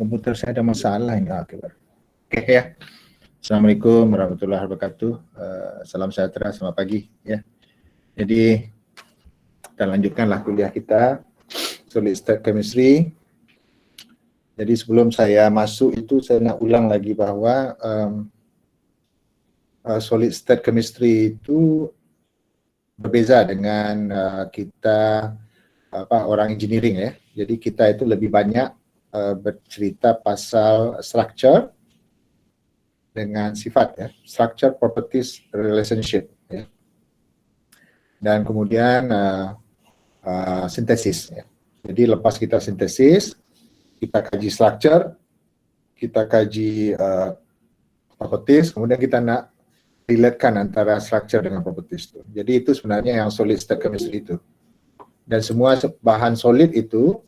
komputer saya ada masalah ini. Oke ya. Assalamualaikum warahmatullahi wabarakatuh. Salam sejahtera, selamat pagi ya. Jadi kita lanjutkanlah kuliah kita Solid State Chemistry. Jadi sebelum saya masuk itu saya nak ulang lagi bahwa Solid State Chemistry itu berbeza dengan kita orang engineering ya. Jadi kita itu lebih banyak bercerita pasal structure dengan sifat ya, structure, properties, relationship ya. Dan kemudian sintesis ya. Jadi lepas kita sintesis, kita kaji structure, kita kaji properties, kemudian kita nak relatekan antara structure dengan properties itu. Jadi itu sebenarnya yang solid state chemistry itu. Dan semua bahan solid itu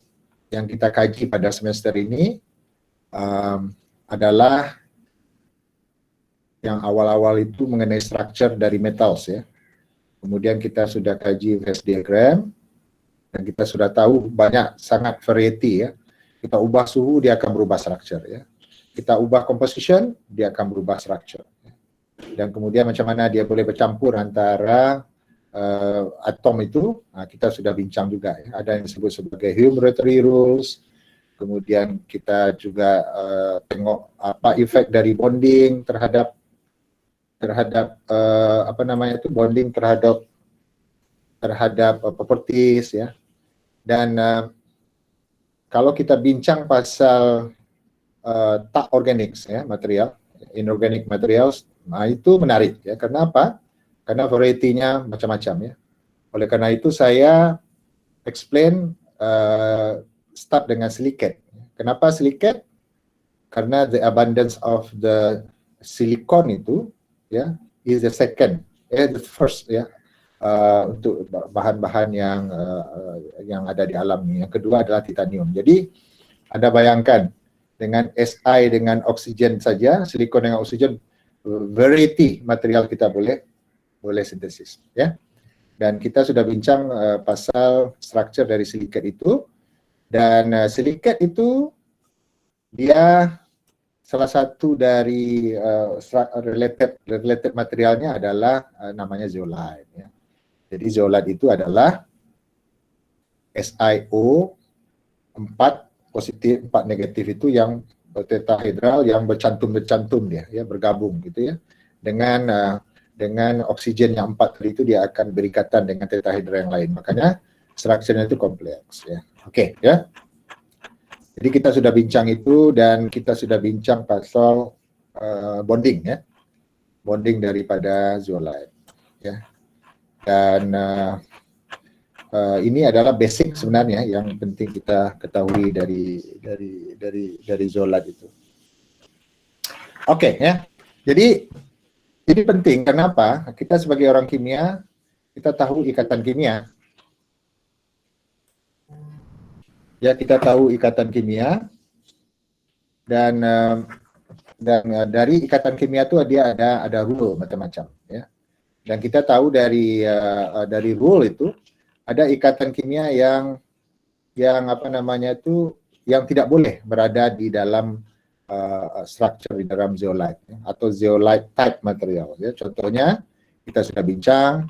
yang kita kaji pada semester ini adalah yang awal-awal itu mengenai structure dari metals ya. Kemudian kita sudah kaji phase diagram dan kita sudah tahu banyak sangat variety ya. Kita ubah suhu dia akan berubah structure ya. Kita ubah composition dia akan berubah structure. Dan kemudian macam mana dia boleh bercampur antara atom itu, kita sudah bincang juga ya. Ada yang disebut sebagai Hume rotary rules. Kemudian kita juga tengok apa efek dari bonding terhadap bonding terhadap properties ya. Dan kalau kita bincang pasal tak organics ya, material, inorganic materials, itu menarik ya. Kenapa? Karena variety-nya macam-macam ya. Oleh karena itu saya explain start dengan silicate. Kenapa silicate? Karena the abundance of the silicon itu ya is the second, the first ya untuk bahan-bahan yang ada di alam ini. Yang kedua adalah titanium. Jadi Anda bayangkan dengan Si dengan oksigen saja, silikon dengan oksigen, variety material kita boleh sintesis ya. Dan kita sudah bincang pasal structure dari silicate itu, dan silicate itu dia salah satu dari related materialnya adalah namanya zeolite ya. Jadi zeolite itu adalah SiO 4 positif 4 negatif itu yang tetrahedral yang bercantum dia ya, bergabung gitu ya, dengan oksigen yang 4 tadi itu dia akan berikatan dengan tetrahedral yang lain. Makanya strukturnya itu kompleks ya. Oke ya. Jadi kita sudah bincang itu dan kita sudah bincang pasal bonding ya. Bonding daripada zeolite ya. Dan ini adalah basic sebenarnya yang penting kita ketahui dari zeolite itu. Oke ya. Jadi ini penting, kenapa? Kita sebagai orang kimia, kita tahu ikatan kimia. Ya, kita tahu ikatan kimia, dan dari ikatan kimia itu dia ada rule macam-macam. Ya. Dan kita tahu dari rule itu, ada ikatan kimia yang tidak boleh berada di dalam structure di dalam zeolite ya, atau zeolite type material ya. Contohnya kita sudah bincang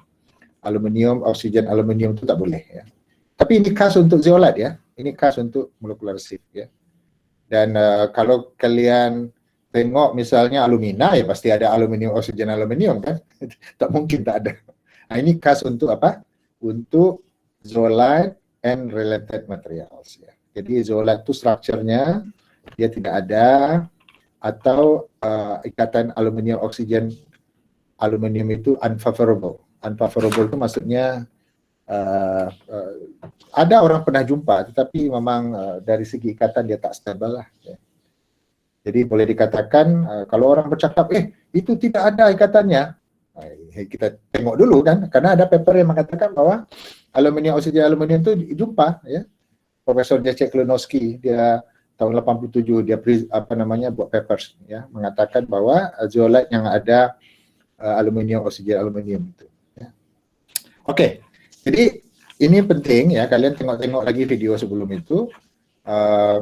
aluminium, oksigen aluminium itu tak boleh ya. Tapi ini khas untuk zeolite ya. Ini khas untuk molecular sieve ya. Dan kalau kalian tengok misalnya alumina ya pasti ada aluminium, oksigen aluminium kan. Tak mungkin tak ada. Nah, ini khas untuk apa? Untuk zeolite and related materials ya. Jadi zeolite itu structure-nya dia tidak ada, atau ikatan aluminium oksigen aluminium itu unfavorable. Unfavorable itu maksudnya ada orang pernah jumpa, tetapi memang dari segi ikatan dia tak stabil lah. Ya. Jadi boleh dikatakan kalau orang bercakap, itu tidak ada ikatannya, kita tengok dulu kan, karena ada paper yang mengatakan bahwa aluminium oksigen aluminium itu jumpa ya. Profesor Jacek Klonowski dia tahun 87 dia buat papers ya, mengatakan bahwa zeolite yang ada aluminium oksigen aluminium itu ya. Oke. Jadi ini penting ya, kalian tengok-tengok lagi video sebelum itu.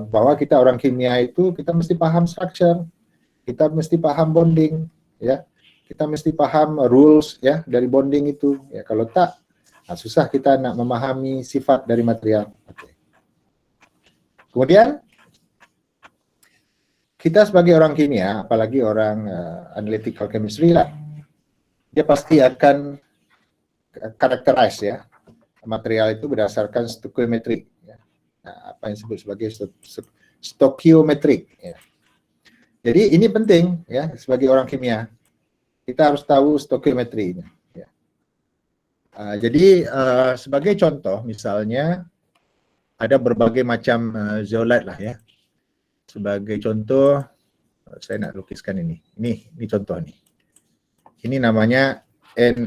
bahwa kita orang kimia itu kita mesti paham structure, kita mesti paham bonding, ya, kita mesti paham rules ya dari bonding itu. Ya, kalau tak, susah kita nak memahami sifat dari material. Okay. Kemudian kita sebagai orang kimia, apalagi orang analytical chemistry lah, dia pasti akan karakterize ya material itu berdasarkan stoichiometry. Ya. Nah, apa yang disebut sebagai stoichiometrik. Ya. Jadi ini penting ya sebagai orang kimia, kita harus tahu stoichiometry ini. Ya. Jadi sebagai contoh, misalnya ada berbagai macam zeolite lah ya. Sebagai contoh, saya nak lukiskan ini. Ini contoh nih. Ini namanya Na.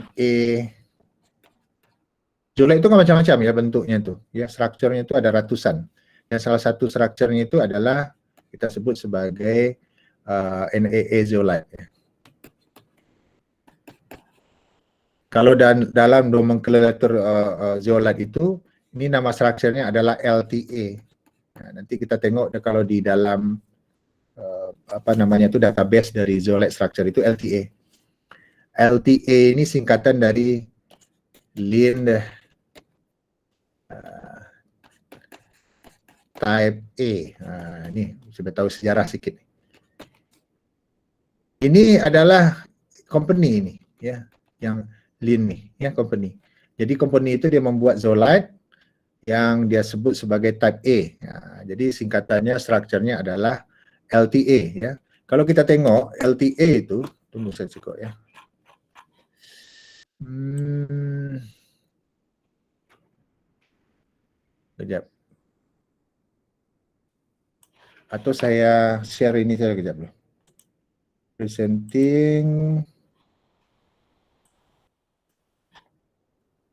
Zeolite itu kan macam-macam ya bentuknya tuh. Ya, strukturnya itu ada ratusan. Dan salah satu strukturnya itu adalah kita sebut sebagai NAA zeolite. Ya. Kalau dalam nomenklatur zeolite itu, ini nama strukturnya adalah LTA. Nah, nanti kita tengok kalau di dalam apa namanya itu database dari zeolite structure itu LTA. LTA ini singkatan dari Lin Type A. Ini sudah tahu sejarah sedikit. Ini adalah company ini, ya, yang Lin nih, ya company. Jadi company itu dia membuat zeolite yang dia sebut sebagai Type A. Jadi singkatannya, strukturnya adalah LTA. Ya. Kalau kita tengok LTA itu, tunggu saya cukup ya. Kejap. Atau saya share ini saja kejap dulu. Presenting.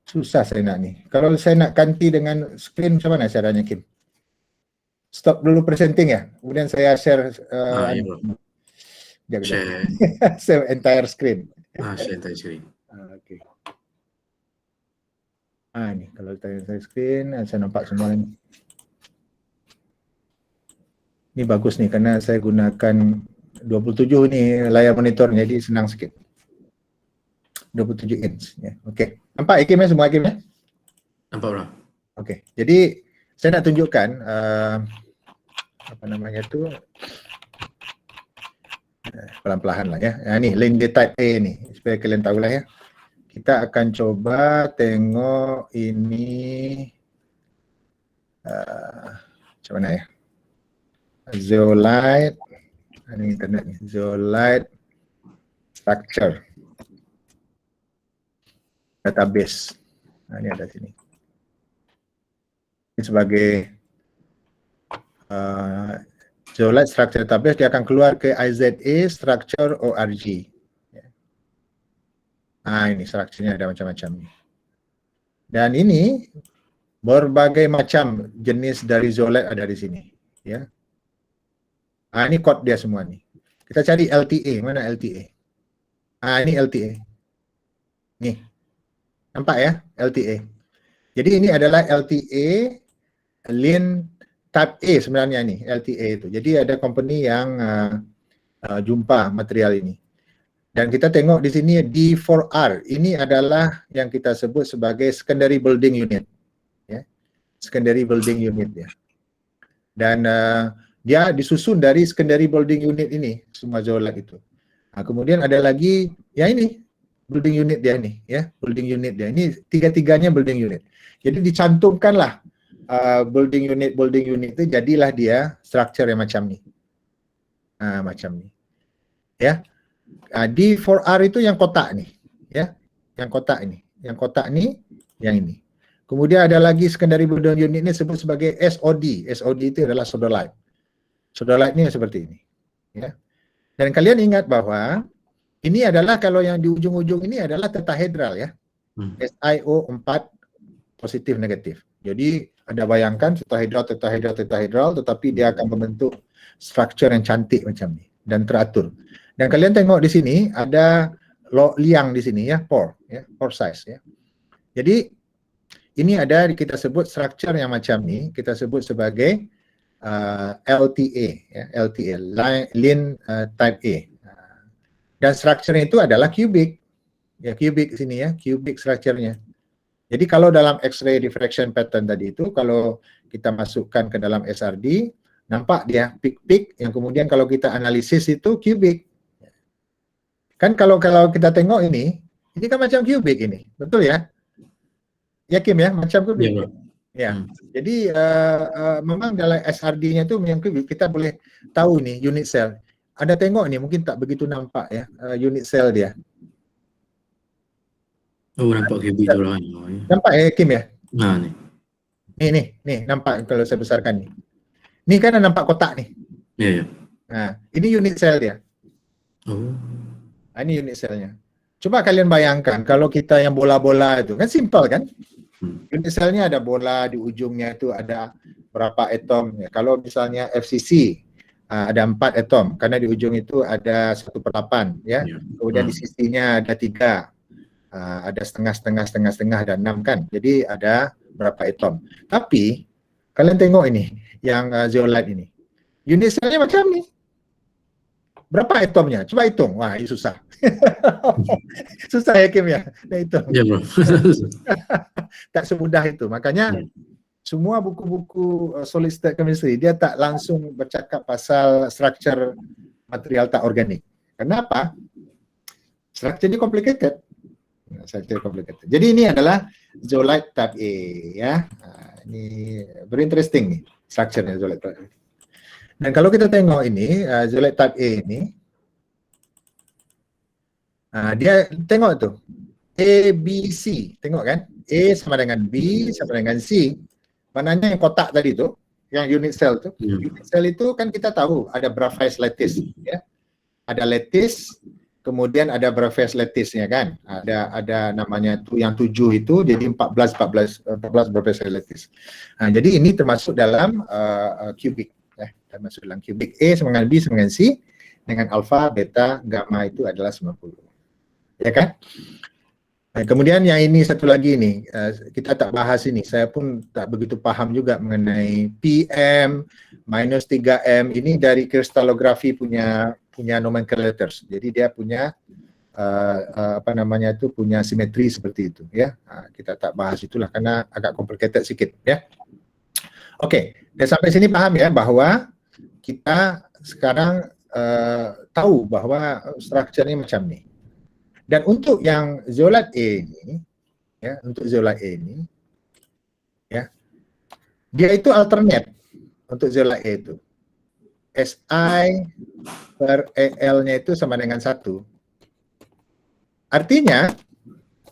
Susah saya nak ni. Kalau saya nak ganti dengan screen macam mana caranya, Kim? Stop dulu presenting ya. Kemudian saya share share entire screen. Share entire screen. Okey. Ini kalau entire screen saya nampak semua ni. Ini bagus nih karena saya gunakan 27 ni layar monitor, jadi senang sikit. 27 inch ya. Okey. Nampak Kim ya semua Kim ya? Nampak bro. Okey. Jadi saya nak tunjukkan apa namanya tu pelan-pelan lah ya. Ni Linde Type A ni supaya kalian tahulah ya. Kita akan coba tengok ini macam mana ya. Zeolite, ini internet ni, zeolite structure database. Ini ada sini. Ini sebagai zeolite structure database, dia akan keluar ke IZA structure ORG. Ini strukturnya ada macam-macam ni. Dan ini berbagai macam jenis dari zeolite ada di sini. Ya. Ini kod dia semua ni. Kita cari LTA, mana LTA? Ini LTA. Nih. Nampak ya, LTA. Jadi ini adalah LTA Lin Type A sebenarnya ni, LTA itu. Jadi ada company yang jumpa material ini. Dan kita tengok di sini D4R. Ini adalah yang kita sebut sebagai secondary building unit. Ya. Secondary building unit ya. Dan dia disusun dari secondary building unit ini, semua zeolite itu. Kemudian ada lagi, ya ini, building unit dia ini, ya, building unit dia. Ini tiga-tiganya building unit. Jadi dicantumkanlah building unit itu, jadilah dia structure yang macam ni. Macam ni. Ya. D4R itu yang kotak ni, ya. Yang kotak ini. Yang kotak ni, yang ini. Kemudian ada lagi secondary building unit ni sebut sebagai SOD. SOD itu adalah sodalite. Sodalite ni seperti ini, ya. Dan kalian ingat bahwa ini adalah kalau yang di ujung-ujung ini adalah tetahedral ya. SiO4 positif negatif. Jadi Anda bayangkan tetahedral tetapi dia akan membentuk struktur yang cantik macam ni dan teratur. Dan kalian tengok di sini ada liang di sini ya, pore size ya. Jadi ini ada kita sebut struktur yang macam ni, kita sebut sebagai LTA, ya, LTA, Lean Type A. Dan strukturnya itu adalah cubic. Ya, cubic sini ya, cubic strukturnya. Jadi kalau dalam X-ray diffraction pattern tadi itu, kalau kita masukkan ke dalam SRD, nampak dia peak-peak yang kemudian kalau kita analisis itu cubic. Kan kalau kita tengok ini kan macam cubic ini, betul ya? Yakin ya, macam cubic. Ya, Bro. Ya, jadi memang dalam SRD-nya itu yang kita boleh tahu nih unit cell. Ada tengok nih, mungkin tak begitu nampak ya unit cell dia. Oh, nampak cubic tu lah. Nampak ya Kim ya? Nah, ni. Nih, nampak kalau saya besarkan nih. Ini kan nampak kotak nih. Ya, ya. Nah, ini unit cell dia. Oh. Ini unit cellnya. Coba kalian bayangkan kalau kita yang bola-bola itu, kan simple kan? Unit cellnya ada bola, di ujungnya itu ada berapa atom. Ya. Kalau misalnya FCC, ada 4 atom, karena di ujung itu ada 1/8. Ya. Kemudian di sisinya ada 3. Ada setengah, ada 6 kan. Jadi ada berapa atom. Tapi kalian tengok ini yang zeolite ini. Unit cellnya macam ni. Berapa atomnya? Coba hitung. Wah, ini susah. Susah ya Kim ya? Nah, hitung. Ya, Bro. Tak semudah itu. Makanya semua buku-buku solid state chemistry dia tak langsung bercakap pasal structure material tak organik. Kenapa? Structure ini complicated. Jadi ini adalah zeolite type A ya. Ini very interesting nih structure-nya zeolite type A. Dan kalau kita tengok ini zeolite type A ini, dia tengok tuh A, B, C, tengok kan? A sama dengan B sama dengan C. Maknanya yang kotak tadi tuh, yang unit cell tuh, unit cell itu kan kita tahu ada Bravais lattice ya. Ada lattice, kemudian ada Bravais lattice-nya kan, ada namanya tuh yang 7 itu, jadi 14 Bravais lattice. Jadi ini termasuk dalam cubic, termasuk dalam cubic. A sama dengan B sama dengan C, dengan alpha, beta, gamma itu adalah 90, ya kan? Nah, kemudian yang ini satu lagi nih, kita tak bahas ini, saya pun tak begitu paham juga mengenai PM, minus 3M, ini dari kristalografi punya nomenclatures. Jadi dia punya punya simetri seperti itu ya. Kita tak bahas itulah karena agak complicated sedikit ya. Oke, dan sampai sini paham ya bahwa kita sekarang tahu bahwa strukturnya macam ini. Dan untuk yang zeolite A ini ya, untuk zeolite A ini ya, dia itu alternate untuk zeolite A itu. Si per EL-nya itu sama dengan 1. Artinya,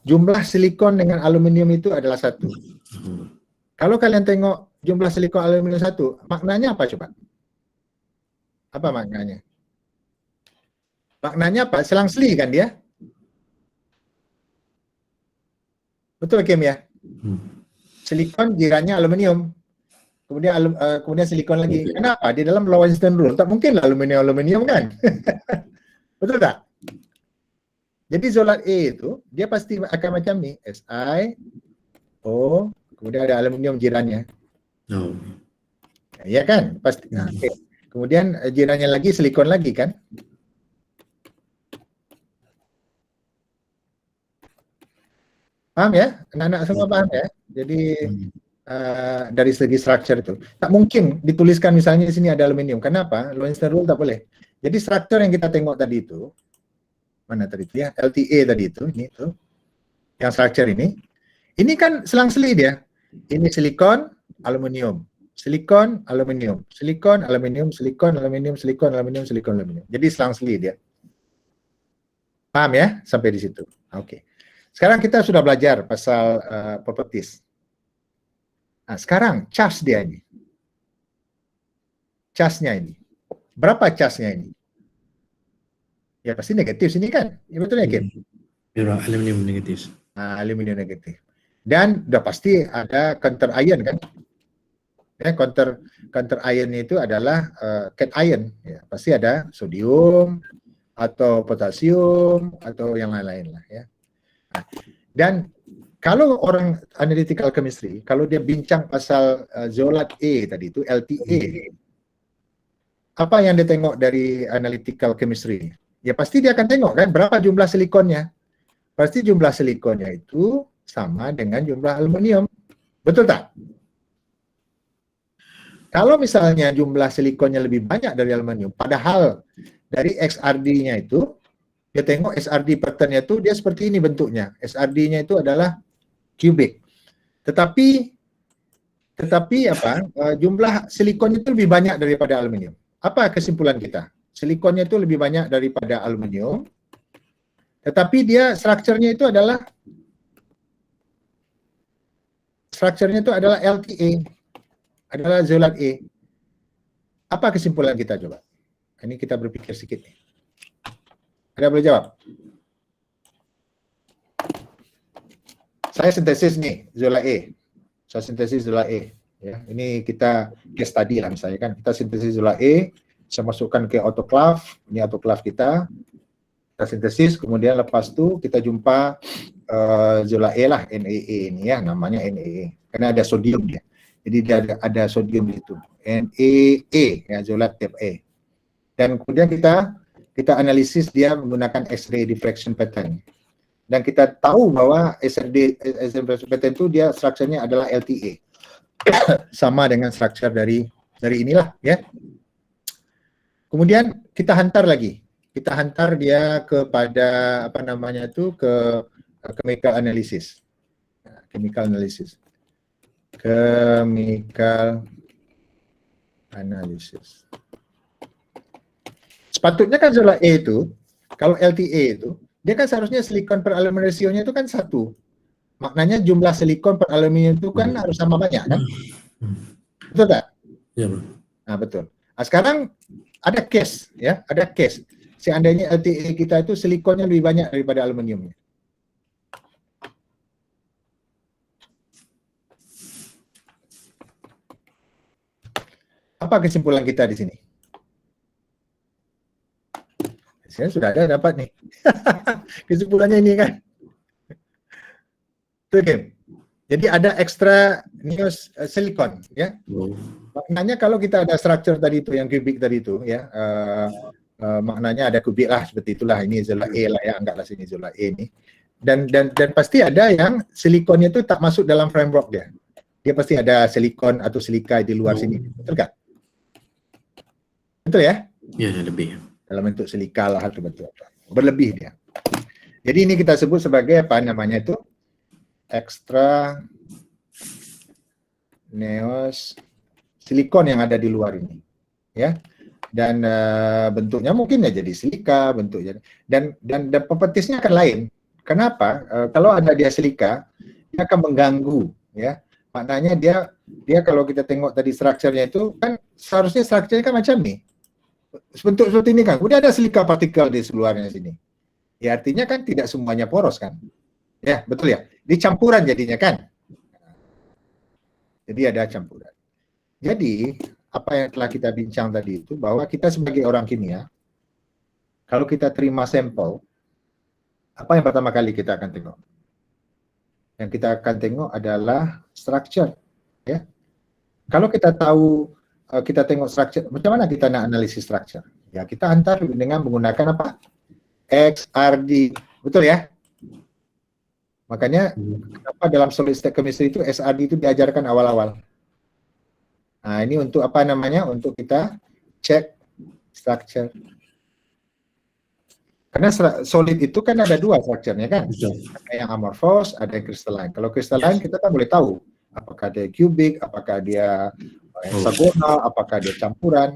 jumlah silikon dengan aluminium itu adalah 1. Kalau kalian tengok jumlah silikon aluminium 1, maknanya apa coba? Apa maknanya? Maknanya apa? Selang-seli kan dia? Betul Kim ya? Silikon jirannya aluminium. Kemudian silikon lagi. Kenapa? Di dalam Lorentz rule tak mungkin aluminium kan? Betul tak? Jadi zeolite A itu dia pasti akan macam ni, SiO, kemudian ada aluminium jirannya. Ya kan? Pasti. Okay. Kemudian jirannya lagi silikon lagi kan? Paham ya? Anak-anak semua paham ya? Jadi dari segi structure itu. Tak mungkin dituliskan misalnya di sini ada aluminium. Kenapa? Lorentz rule tak boleh. Jadi structure yang kita tengok tadi itu, mana tadi itu ya? LTA tadi itu, ini tuh. Yang structure ini kan selang-seli dia. Ini silikon, aluminium. Silikon, aluminium. Silikon, aluminium, silikon, aluminium, silikon, aluminium, silikon, aluminium. Jadi selang-seli dia. Paham ya? Sampai di situ. Oke. Sekarang kita sudah belajar pasal properties. Nah, sekarang charge dia ini. Charge-nya ini. Berapa charge-nya ini? Ya pasti negatif sini kan? Ya betul ya Kim? Ya, aluminium negatif. Aluminium negatif. Dan udah pasti ada counter ion kan? Ya, counter ion itu adalah cation ion. Ya, pasti ada sodium atau potasium atau yang lain-lain lah ya. Nah, dan kalau orang analytical chemistry, kalau dia bincang pasal zeolite A tadi itu LTA, apa yang dia tengok dari analytical chemistry? Ya pasti dia akan tengok kan berapa jumlah silikonnya. Pasti jumlah silikonnya itu sama dengan jumlah aluminium. Betul tak? Kalau misalnya jumlah silikonnya lebih banyak dari aluminium, padahal dari XRD-nya itu, dia tengok XRD pattern-nya itu dia seperti ini bentuknya. XRD-nya itu adalah cubic. Tetapi jumlah silikon itu lebih banyak daripada aluminium. Apa kesimpulan kita? Silikonnya itu lebih banyak daripada aluminium, tetapi dia strukturnya itu adalah LTA, adalah zolat A. Apa kesimpulan kita coba? Ini kita berpikir sedikit nih. Ada boleh jawab? Saya sintesis nih zolat A. Saya sintesis zolat A. Ya, ini kita case study lah misalnya kan. Kita sintesis zolat A, saya masukkan ke autoclave. Ini autoclave kita. Kita sintesis, kemudian lepas itu kita jumpa zolat A lah, NaA ini ya, namanya NaA. Karena ada sodium dia. Jadi dia ada sodium di situ. NaA ya, zolat type A. Dan kemudian kita analisis dia menggunakan X-ray diffraction pattern. Dan kita tahu bahwa X-ray diffraction pattern itu dia strukturnya adalah LTA. Sama dengan struktur dari inilah ya. Kemudian kita hantar lagi. Kita hantar dia kepada apa namanya itu ke chemical analysis. Chemical analysis. Sepatutnya kan zolat A itu, kalau LTA itu, dia kan seharusnya silikon per aluminium rasionya itu kan 1. Maknanya jumlah silikon per aluminium itu kan harus sama banyak kan? Betul tak? Ya, Bro. Nah, betul. Nah, sekarang ada case ya, ada case. Seandainya LTA kita itu silikonnya lebih banyak daripada aluminiumnya. Apa kesimpulan kita di sini? Saya sudah ada dapat nih. Kesimpulannya ini kan. Tuh, Kim. Jadi ada ekstra neos silikon ya. Maknanya kalau kita ada struktur tadi itu yang kubik tadi itu ya, maknanya ada kubik lah seperti itulah, ini zolat A lah ya, anggaplah sini zolat A ini. Dan pasti ada yang silikonnya itu tak masuk dalam framework dia. Dia pasti ada silikon atau silika di luar sini. Betul tak? Betul ya? Ya, lebih. Dalam bentuk silika lah atau betul. Berlebih dia. Jadi ini kita sebut sebagai apa namanya itu? Ekstra neos silikon yang ada di luar ini. Ya. Dan bentuknya mungkin ya jadi silika, bentuknya. Dan propertisnya akan lain. Kenapa? Kalau ada dia silika, dia akan mengganggu ya. Maknanya dia kalau kita tengok tadi strukturnya itu kan seharusnya strukturnya kan macam nih. Bentuk seperti ini kan. Udah ada silika partikel di seluarnya sini. Ya artinya kan tidak semuanya poros kan. Ya, betul ya. Dicampuran jadinya kan. Jadi ada campuran. Jadi apa yang telah kita bincang tadi itu bahwa kita sebagai orang kimia, kalau kita terima sampel, apa yang pertama kali kita akan tengok? Yang kita akan tengok adalah structure. Ya. Kalau kita tahu, kita tengok structure, macam mana kita nak analisis structure? Ya, kita hantar dengan menggunakan apa? XRD. Betul ya? Makanya kenapa dalam solid state chemistry itu XRD itu diajarkan awal-awal. Nah, ini untuk apa namanya? Untuk kita cek structure. Karena solid itu kan ada dua strukturnya kan? Ada yang amorphous, ada yang crystalline. Kalau crystalline kita kan boleh tahu apakah dia cubic, apakah dia hexagonal, apakah dia campuran.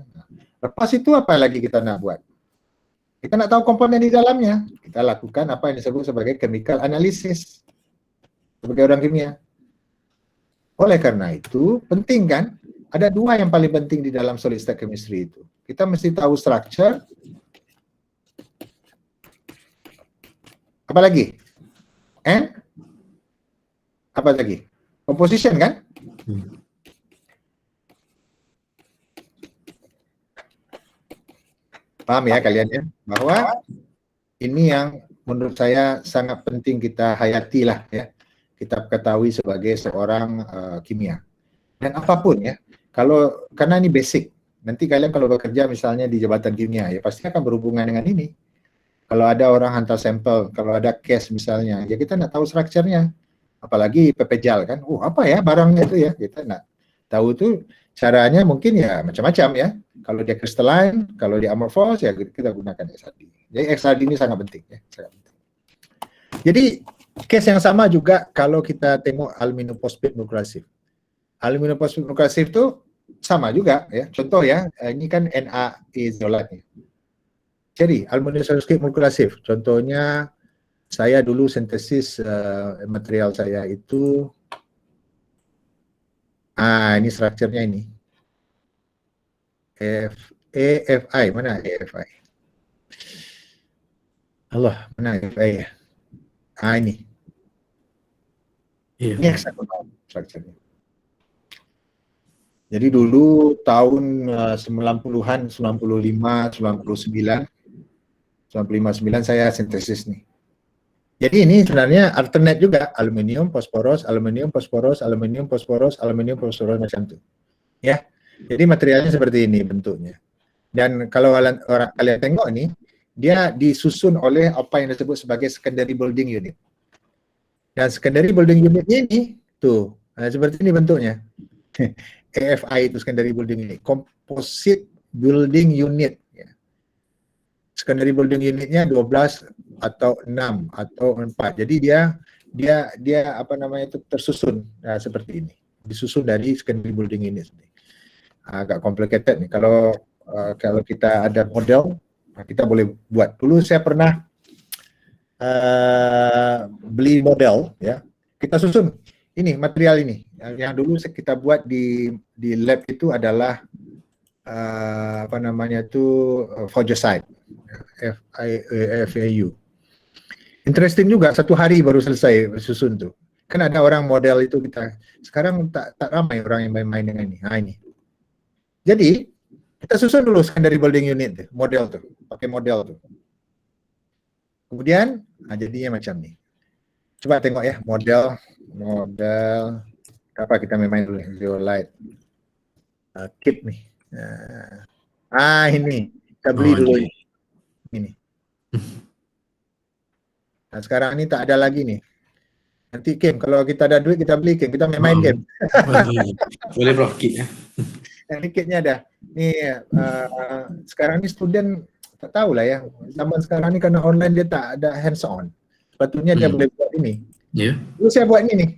Lepas itu apa lagi kita nak buat? Kita nak tahu komponen di dalamnya. Kita lakukan apa yang disebut sebagai chemical analysis. Sebagai orang kimia. Oleh karena itu, penting kan? Ada dua yang paling penting di dalam solid state chemistry itu. Kita mesti tahu structure. Apa lagi? And? Apa lagi? Composition kan? Paham ya kalian ya? Bahwa ini yang menurut saya sangat penting kita hayati lah ya. Kita ketahui sebagai seorang kimia. Dan apapun ya, karena ini basic nanti kalian kalau bekerja misalnya di jabatan kimia, ya pasti akan berhubungan dengan ini. Kalau ada orang hantar sampel, kalau ada case misalnya, ya kita nggak tahu strukturnya. Apalagi PPJAL kan, apa ya barangnya itu ya, kita nggak tahu tuh caranya mungkin ya macam-macam ya. Kalau dia crystalline, kalau dia amorphous ya kita gunakan XRD. Jadi XRD ini sangat penting ya, sangat penting. Jadi case yang sama juga kalau kita tengok aluminium phosphate nukleosif. Aluminium phosphate nukleosif itu sama juga ya. Contoh ya, ini kan NaE zeolat. Jadi aluminium phosphate nukleosif, contohnya saya dulu sintesis material saya itu, ini strukturnya ini. EFI, mana EFI? Allah, mana EFI ya? Ini. Ini hexagonal strukturnya. Jadi dulu tahun 90-an, 95, 99 saya sintesis nih. Jadi ini sebenarnya alternate juga, aluminium, fosforos, aluminium, fosforos, aluminium, fosforos, aluminium, fosforos macam itu. Ya. Jadi materialnya seperti ini bentuknya. Dan kalau orang kalian tengok ini, dia disusun oleh apa yang disebut sebagai secondary building unit. Dan secondary building unit ini tuh, seperti ini bentuknya. AFI itu secondary building unit, composite building unit. Secondary building unitnya 12 atau 6 atau 4. Jadi dia apa namanya itu tersusun seperti ini. Disusun dari secondary building unit. Agak complicated nih. Kalau kita ada model, kita boleh buat. Dulu saya pernah beli model ya. Kita susun ini material ini. Yang dulu kita buat di lab itu adalah apa namanya itu fungicide. FAU. Interesting juga, 1 hari baru selesai susun tuh. Kan ada orang model itu kita. Sekarang tak ramai orang yang main-main dengan ini. Ini. Jadi kita susun dulu secondary building unit model tuh, pakai model tuh. Kemudian jadinya macam ini. Coba tengok ya model apa kita main dulu zeolite. Kit nih. Ini kita beli dulu ini. Nah sekarang ini tak ada lagi nih. Nanti Kim, kalau kita ada duit kita beli Kim, kita main game. Boleh bro, kit ya. Ini kitnya ada. Nih sekarang ini student tak tahu lah ya. Zaman sekarang ini karena online dia tak ada hands on. Sepatutnya dia boleh buat ini. Dulu saya buat ini nih.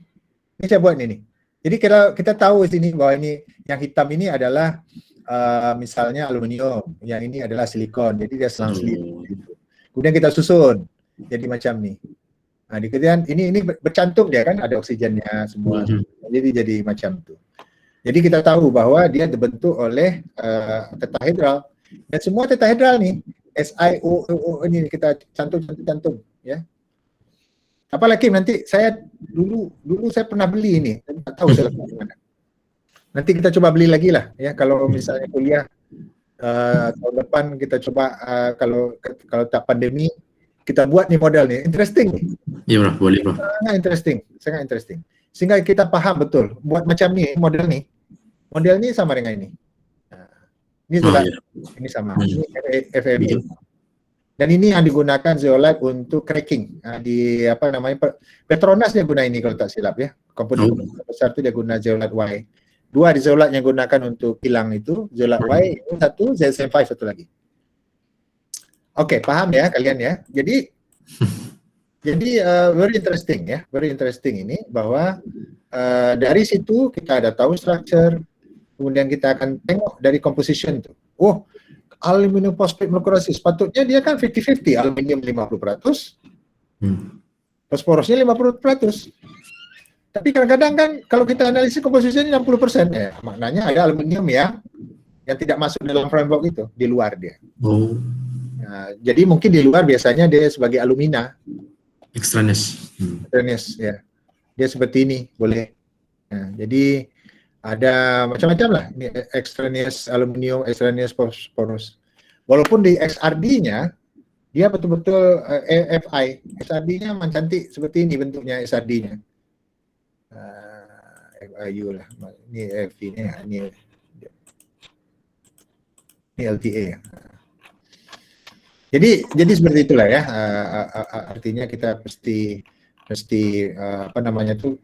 Ini saya buat ini nih. Jadi kita tahu di sini bahwa ini yang hitam ini adalah misalnya aluminium, yang ini adalah silikon. Jadi dia selang-seling. Kemudian kita susun jadi macam nih. Nah, kemudian ini bercantum dia kan ada oksigennya semua. Jadi macam itu. Jadi kita tahu bahwa dia dibentuk oleh tetrahedral. Dan semua tetrahedral nih SiO ini kita cantum ya. Apalagi nanti saya dulu saya pernah beli ini, tak tahu saya letak di mana. Nanti kita coba beli lagi lah ya kalau misalnya kuliah tahun depan kita coba kalau tak pandemi kita buat nih model nih, interesting nih. Iya bro, boleh bro. Sangat interesting. Sehingga kita paham betul buat macam nih model ini sama dengan ini. Ini juga ini sama. Ini FAB. Dan ini yang digunakan zeolite untuk cracking. Di apa namanya Petronas dia guna ini kalau tak silap ya. Komponen besar itu dia guna zeolite Y. 2 di zeolite yang gunakan untuk kilang itu, zeolite Y, ini satu, ZSM5 satu lagi. Oke, paham ya kalian ya. Jadi very interesting ini bahwa dari situ kita ada tahu structure, kemudian kita akan tengok dari composition tuh. Aluminium phosphate nukleosis, patutnya dia kan 50-50, aluminium 50%, fosforosnya 50%. Tapi kadang-kadang kan kalau kita analisis komposisinya 60%, ya maknanya ada aluminium yang tidak masuk dalam framework itu, di luar dia. Nah, jadi mungkin di luar biasanya dia sebagai alumina. Extraneous. Ya. Dia seperti ini, boleh. Nah, jadi ada macam-macam lah. Ini extraneous aluminium, extraneous fosforus. Walaupun di XRD-nya, dia betul-betul FI. XRD-nya memang cantik seperti ini bentuknya XRD-nya. FIU lah. Ini FI-nya. Ini Ini LTA. Jadi seperti itulah ya. Artinya kita mesti apa namanya tuh,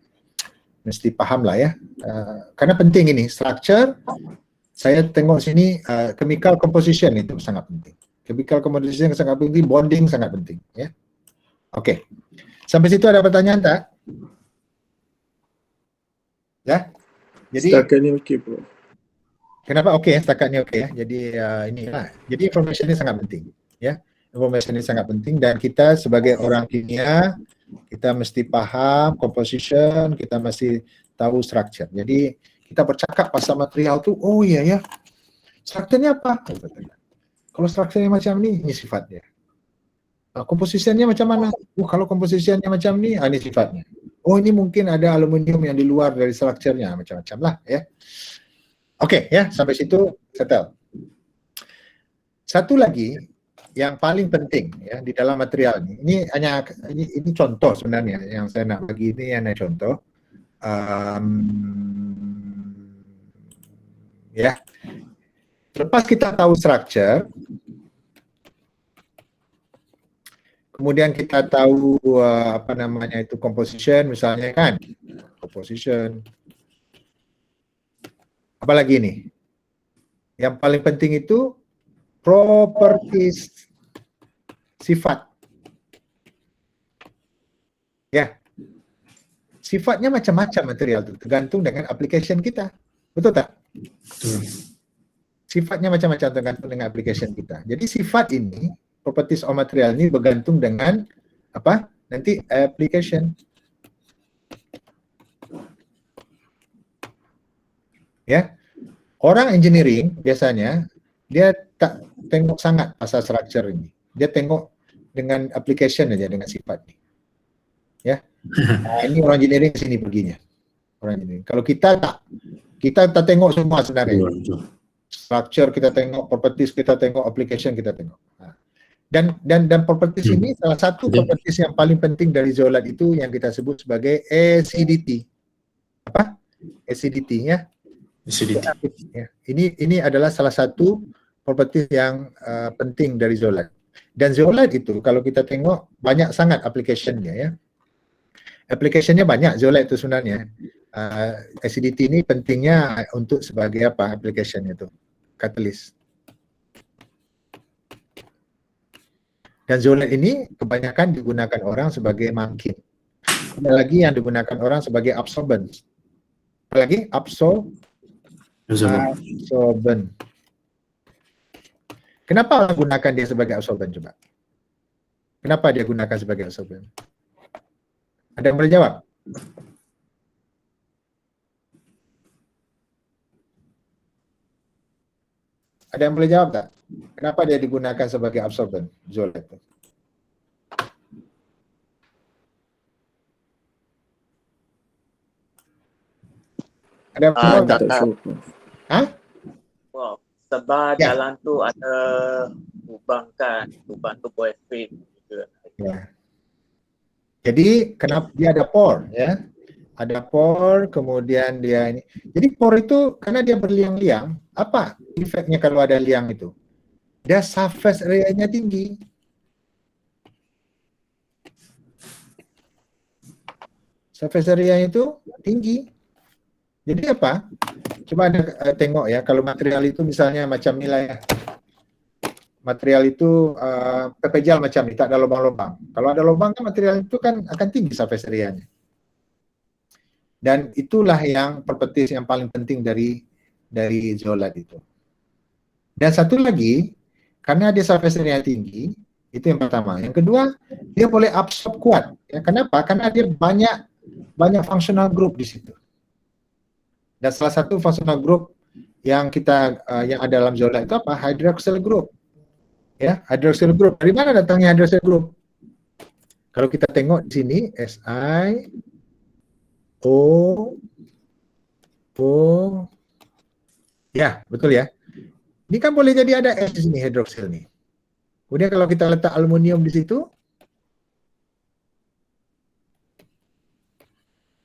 mesti paham lah ya. Karena penting ini structure. Saya tengok sini chemical composition itu sangat penting. Chemical composition sangat penting, bonding sangat penting ya. Oke. Sampai situ ada pertanyaan tak? Ya. Jadi Setakat ni okey, Prof. kenapa oke ya, setakat ini oke ya. Jadi jadi information ini sangat penting ya. Information ini sangat penting dan kita sebagai orang kimia kita mesti paham composition, kita mesti tahu structure. Jadi kita bercakap pasal material tu, oh iya ya, strukturnya apa? Kalau strukturnya macam ini sifatnya. Komposisinya macam mana? Kalau komposisinya macam ini sifatnya. Oh ini mungkin ada aluminium yang di luar dari strukturnya, macam-macam lah ya. Oke ya, sampai situ settle. Satu lagi yang paling penting ya di dalam material ini hanya ini contoh sebenarnya yang saya nak bagi ini hanya contoh. Ya. Lepas kita tahu structure, kemudian kita tahu apa namanya itu composition misalnya kan, composition. Apalagi nih? Yang paling penting itu properties, sifat. Ya. Sifatnya macam-macam material itu, tergantung dengan application kita. Betul tak? Betul. Sifatnya macam-macam tergantung dengan application kita. Jadi sifat ini, properties of material ini bergantung dengan apa? Nanti application. Ya. Orang engineering biasanya dia tak tengok sangat pasal structure ini. Dia tengok dengan application aja, dengan sifat ini. Ya. Ini orang engineering sini perginya. Orang engineering. Kalau kita tak tengok semua sebenarnya. Betul. Structure kita tengok, properties kita tengok, application kita tengok. Dan properties ini salah satu properties yang paling penting dari zeolit itu yang kita sebut sebagai acidity. Apa? Acidity ya. Acidity. Ya. Ini adalah salah satu properties yang penting dari zeolit. Dan zeolit itu kalau kita tengok banyak sangat application-nya ya. Application-nya banyak zeolit itu sebenarnya. Acidity ini pentingnya untuk sebagai apa application itu? Catalyst. Dan zeolit ini kebanyakan digunakan orang sebagai mangkit. Ada lagi yang digunakan orang sebagai absorbent. Apa lagi? Absorbent. Kenapa orang gunakan dia sebagai absorbent coba? Kenapa dia gunakan sebagai absorbent? Ada yang boleh jawab? Ada yang boleh jawab tak? Kenapa dia digunakan sebagai absorbent, zeolit? Ada yang boleh jawab tak? Tak sure, Prof. Hah? Wow. Sebab Ya. dalam tu ada lubang tubuh aspin juga. Ya. Jadi kenapa dia ada pore ya? Ada pore, kemudian dia ini. Jadi pore itu karena dia berliang-liang, apa efeknya kalau ada liang itu? Dia surface area-nya tinggi. Surface area itu tinggi. Jadi apa? Coba Anda tengok ya, kalau material itu misalnya macam ni lah ya. Material itu pepejal macam ni, tak ada lubang-lubang. Kalau ada lubang kan material itu kan akan tinggi surface area-nya. Dan itulah yang properties yang paling penting dari zeolit itu. Dan satu lagi, karena dia surface area tinggi, itu yang pertama. Yang kedua, dia boleh absorb kuat. Ya, kenapa? Karena dia banyak functional group di situ. Dan salah satu functional group yang yang ada dalam zeolit itu apa? Hydroxyl group. Ya, hydroxyl group. Dari mana datangnya hydroxyl group? Kalau kita tengok di sini SiO. Ya, betul ya. Ini kan boleh jadi ada S di sini hidroksil nih. Kemudian kalau kita letak aluminium di situ,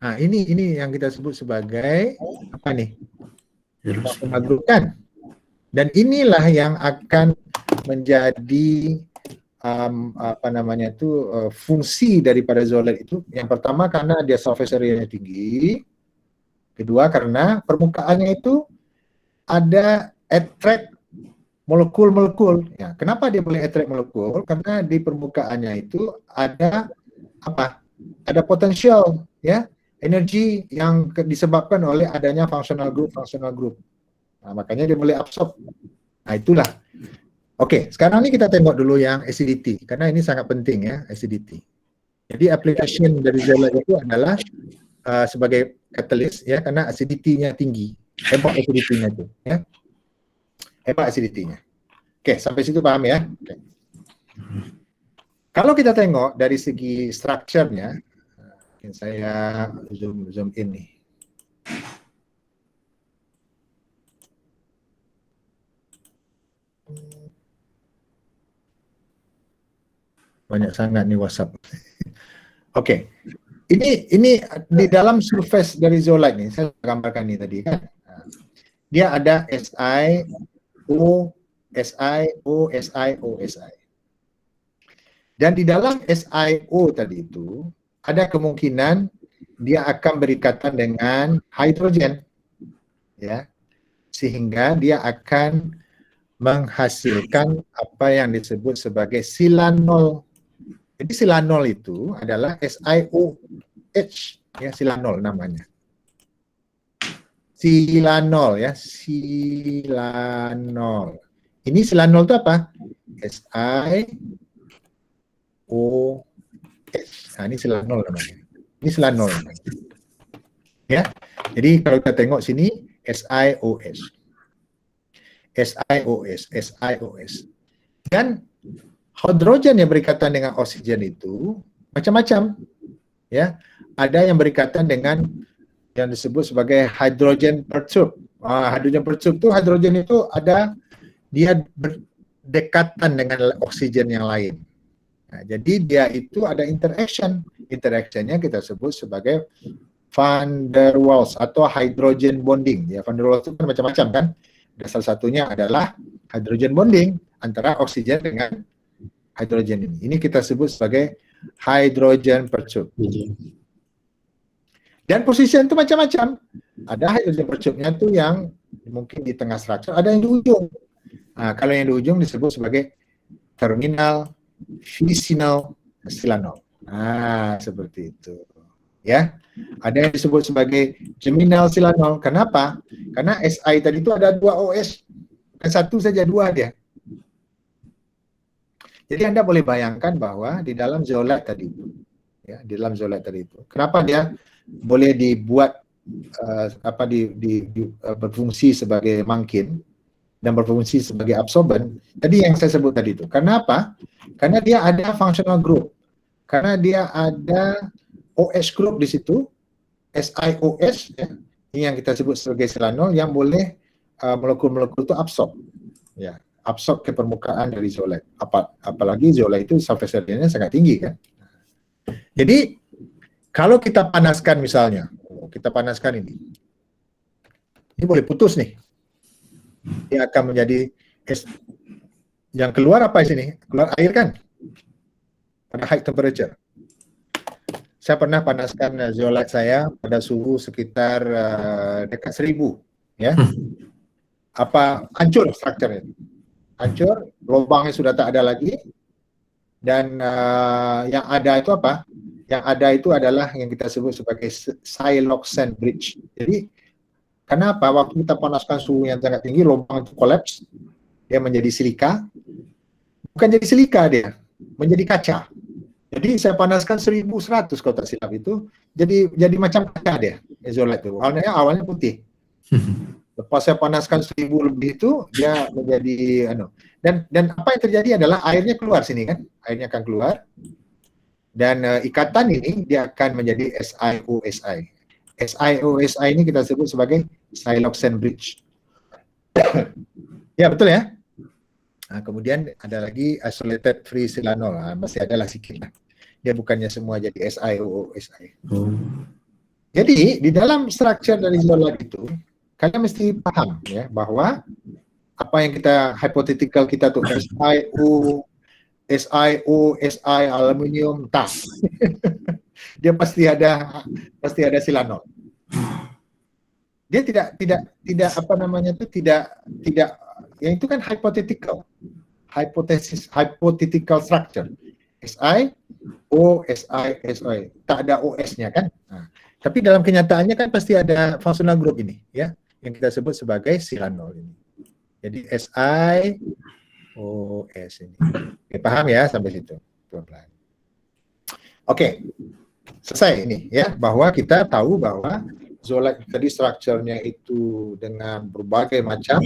nah ini yang kita sebut sebagai apa nih? Functional group kan? Dan inilah yang akan menjadi fungsi daripada zeolite itu. Yang pertama karena dia surface area-nya tinggi. Kedua karena permukaannya itu ada attract molekul-molekul. Ya, kenapa dia boleh attract molekul? Karena di permukaannya itu ada apa? Ada potensial, ya, energi yang disebabkan oleh adanya functional group. Nah, makanya dia boleh absorb. Nah, itulah. Oke, sekarang ini kita tengok dulu yang acidity, karena ini sangat penting ya, acidity. Jadi application dari zeolite itu adalah sebagai catalyst ya, karena acidity-nya tinggi. Hebat acidity-nya itu, ya. Hebat acidity-nya. Oke, sampai situ paham ya? Oke. Kalau kita tengok dari segi structure-nya, mungkin saya zoom in nih. Banyak sangat nih WhatsApp. Oke. Ini di dalam surface dari zeolite nih, saya gambarkan ini tadi kan. Dia ada SiO, SiO, SiO, Si. Dan di dalam SiO tadi itu ada kemungkinan dia akan berikatan dengan hidrogen, ya, sehingga dia akan menghasilkan apa yang disebut sebagai silanol. Jadi silanol itu adalah SiOH, ya, silanol namanya. Silanol ya, silanol. Ini silanol itu apa? SiOH. Nah, ini silanol namanya. Ini silanol namanya. Ya. Jadi kalau kita tengok sini SiOH. SiOH. Dan hidrogen yang berikatan dengan oksigen itu macam-macam. Ya. Ada yang berikatan dengan yang disebut sebagai hydrogen perturb. Hydrogen perturb itu hidrogen itu ada dia berdekatan dengan oksigen yang lain. Nah, jadi dia itu ada interaction. Interactionnya kita sebut sebagai van der Waals atau hydrogen bonding. Ya, van der Waals itu kan macam-macam kan. Dan salah satunya adalah hydrogen bonding antara oksigen dengan hidrogen ini. Ini kita sebut sebagai hydrogen perturb. Dan position itu macam-macam. Ada hydrogen perturbnya itu yang mungkin di tengah struktur, ada yang di ujung. Nah, kalau yang di ujung disebut sebagai terminal vicinal silanol. Nah, seperti itu. Ya. Ada yang disebut sebagai geminal silanol. Kenapa? Karena Si tadi itu ada 2 OS. Bukan satu saja, 2 dia. Jadi Anda boleh bayangkan bahwa di dalam zeolite tadi itu, ya, di dalam zeolite tadi itu, kenapa dia boleh dibuat berfungsi sebagai mangkin dan berfungsi sebagai absorben. Tadi yang saya sebut tadi itu. Kenapa? Karena dia ada functional group. Karena dia ada OH group di situ, SiOH, ya, ini yang kita sebut sebagai silanol yang boleh molekul-molekul itu absorb. Ya, absorb ke permukaan dari zeolite. Apalagi zeolite itu surface area-nya sangat tinggi kan. Jadi kalau kita panaskan misalnya, kita panaskan ini boleh putus nih. Dia akan menjadi es. Yang keluar apa di sini? Keluar air kan? Pada high temperature. Saya pernah panaskan zeolite saya pada suhu sekitar dekat 1000, ya. Apa hancur strukturnya? Hancur, lubangnya sudah tak ada lagi. Dan yang ada itu apa? Yang ada itu adalah yang kita sebut sebagai siloxane bridge. Jadi, kenapa waktu kita panaskan suhu yang sangat tinggi, lubang itu collapse, dia menjadi silika. Bukan jadi silika dia, menjadi kaca. Jadi saya panaskan 1100 kalau tak silap itu, jadi macam kaca dia, zeolite itu. Awalnya putih. Lepas saya panaskan 1000 lebih itu, dia menjadi dan apa yang terjadi adalah airnya keluar sini kan, airnya akan keluar. Dan ikatan ini dia akan menjadi SiOSi. SiOSi ini kita sebut sebagai siloxane bridge. Ya, betul ya? Nah, kemudian ada lagi isolated free silanol. Masih adalah sedikit lah. Dia bukannya semua jadi SiOSi. Jadi, di dalam structure dari zeolite itu, kalian mesti paham ya bahwa apa yang kita hypothetical kita tuh SiO, aluminium, tas. Dia pasti ada silanol. Dia tidak apa namanya itu tidak yang itu kan hypothetical structure. SiO, SiO, tak ada OS-nya kan. Nah, tapi dalam kenyataannya kan pasti ada functional group ini, ya, yang kita sebut sebagai silanol ini. Jadi SiOS ini. Oke, paham ya sampai situ? Pelan-pelan. Oke, selesai ini ya, bahwa kita tahu bahwa zeolite tadi strukturnya itu dengan berbagai macam.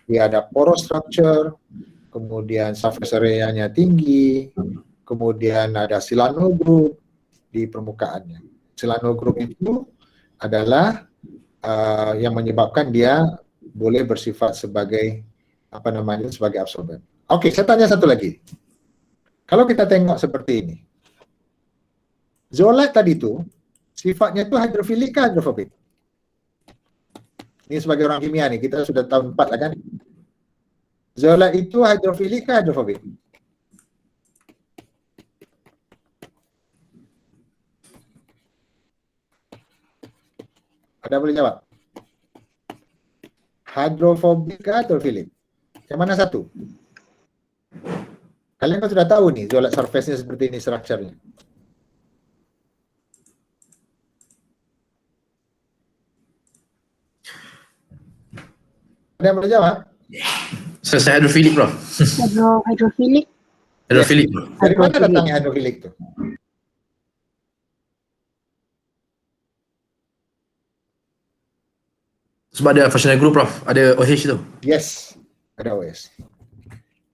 Dia ada porous structure, kemudian surface area-nya tinggi, kemudian ada silanol group di permukaannya. Silanol group itu adalah yang menyebabkan dia boleh bersifat sebagai sebagai absorben. Oke, saya tanya satu lagi. Kalau kita tengok seperti ini, zeolite tadi itu sifatnya itu hidrofilik kah hidrofobik? Ini sebagai orang kimia nih, kita sudah tahun 4 lah kan. Zeolite itu hidrofilik kah hidrofobik? Ada boleh jawab? Hidrofobik kah hidrofilik? Yang mana satu? Kalian kan sudah tahu nih, zeolite surface-nya seperti ini structure-nya. Ada yang boleh jawab? Saya hidrofilik, Prof. Hidrofilik. Hidrofilik, Prof. Dari mana datangnya hidrofilik itu? Sebab ada functional group, Prof. Ada OH tu. Yes, ada OS.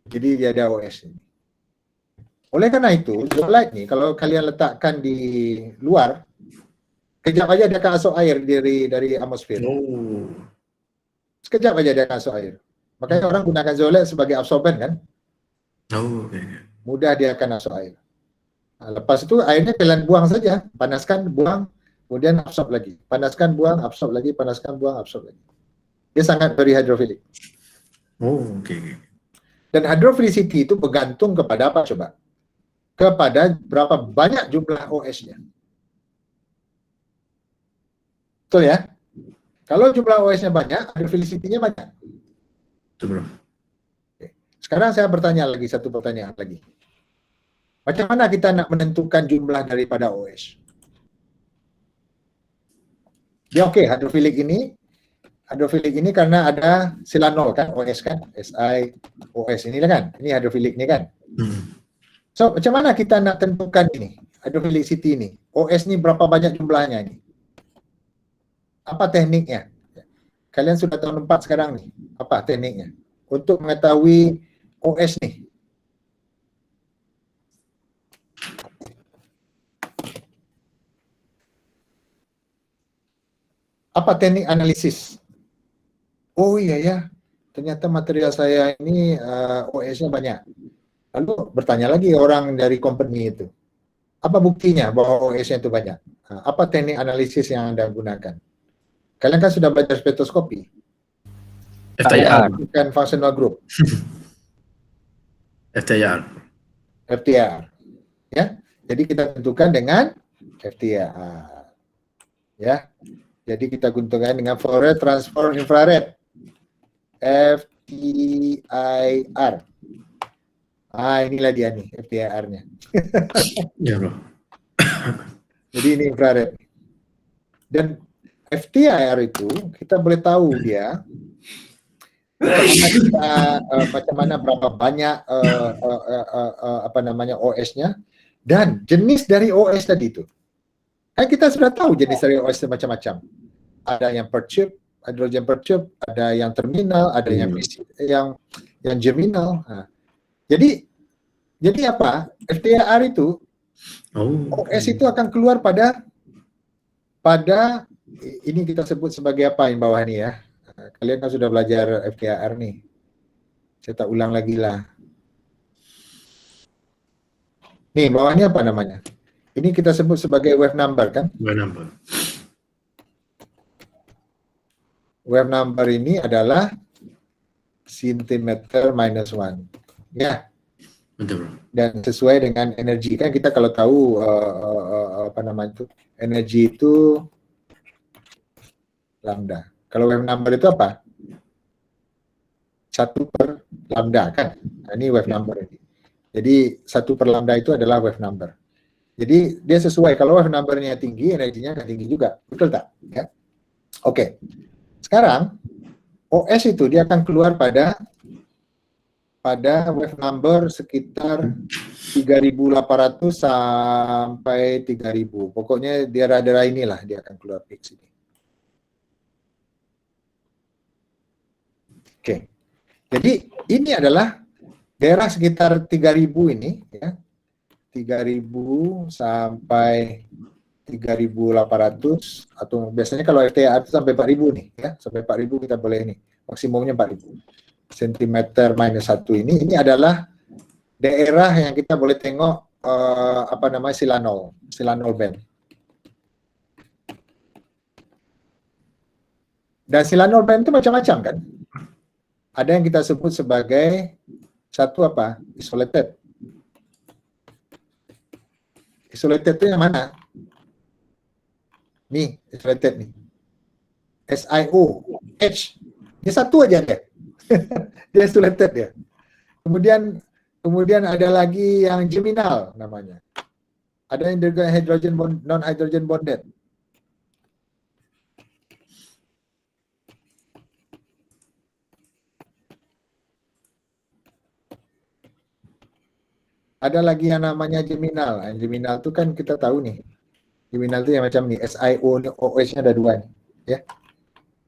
Jadi dia ada OS ini. Oleh karena itu, zeolite nih kalau kalian letakkan di luar, kejap aja dia akan masuk air dari atmosfer. Oh. Sekejap aja dia akan masuk air. Makanya orang gunakan zeolite sebagai absorben kan. Oh, okay. Mudah dia akan masuk air. Nah, lepas itu airnya kalian buang saja, panaskan, buang, kemudian absorb lagi. Panaskan, buang, absorb lagi, panaskan, buang, absorb lagi. Dia sangat very hydrophilic. Oh, okay. Dan hydrophilicity itu bergantung kepada apa coba? Kepada berapa banyak jumlah OS-nya. Betul ya? Kalau jumlah OS-nya banyak, hydrophilicity-nya banyak. Betul, Prof. Sekarang saya bertanya lagi, satu pertanyaan lagi. Macam mana kita nak menentukan jumlah daripada OS? Ya oke, hidrofilik ini karena ada silanol kan, OS kan, SiOS ini kan, ini hidrofilik ini kan. So, macam mana kita nak tentukan ini, hydrophilicity ini? OS ini berapa banyak jumlahnya ini? Apa tekniknya? Kalian sudah tahun 4 sekarang nih, apa tekniknya? Untuk mengetahui OS nih. Apa teknik analisis? Oh iya ya, ternyata material saya ini OS-nya banyak. Lalu bertanya lagi orang dari company itu, apa buktinya bahwa OS-nya itu banyak? Apa teknik analisis yang Anda gunakan? Kalian kan sudah belajar spektroskopi. FTIR. Bukan functional group. FTIR. Ya. Jadi kita tentukan dengan FTIR. Ya. Jadi kita gunakan dengan Fourier transform infrared. FTIR. Inilah dia nih FTIR-nya. Ya, Bro. Jadi ini infrared. Dan FTIR itu kita boleh tahu dia macam mana berapa banyak OS-nya dan jenis dari OS tadi itu. Kan kita sudah tahu jenis dari OS macam-macam. Ada yang per chip, hydrogen per chip, ada yang terminal, ada yang germinal. Nah, jadi apa? FTIR itu OS itu akan keluar pada ini kita sebut sebagai apa yang bawah ini ya. Kalian kan sudah belajar FTIR nih. Saya tak ulang lagi lah. Nih bawahnya apa namanya? Ini kita sebut sebagai wave number kan? Wave number. Wave number ini adalah centimeter minus 1. Ya, Betul bro. dan sesuai dengan energi. Kan kita kalau tahu apa namanya itu, energi itu lambda. Kalau wave number itu apa? 1/lambda kan? Nah, ini wave number ini. Jadi 1/lambda itu adalah wave number. Jadi dia sesuai, kalau wave number-nya tinggi, energinya akan tinggi juga. Betul tak? Ya. Oke. Sekarang OS itu dia akan keluar pada wave number sekitar 3.800 sampai 3.000. Pokoknya daerah-daerah inilah dia akan keluar peak sini. Oke. Jadi ini adalah daerah sekitar 3.000 ini ya. 3.000 sampai 3.800 atau biasanya kalau FTR itu sampai 4.000 nih ya, sampai 4.000 kita boleh ini, maksimumnya 4.000 centimeter minus 1 ini adalah daerah yang kita boleh tengok apa namanya Silanol band. Dan Silanol band itu macam-macam kan, ada yang kita sebut sebagai satu apa, isolated. Isolated itu yang mana? Nih, isolated nih. SIO, H. Dia satu aja deh. Dia isolated ya. Kemudian ada lagi yang geminal namanya. Ada yang juga hydrogen bond, non hydrogen bonded. Ada lagi yang namanya geminal. Geminal itu kan kita tahu nih. Geminal itu yang macam nih, SIO, OH-nya ada 2 nih, ya.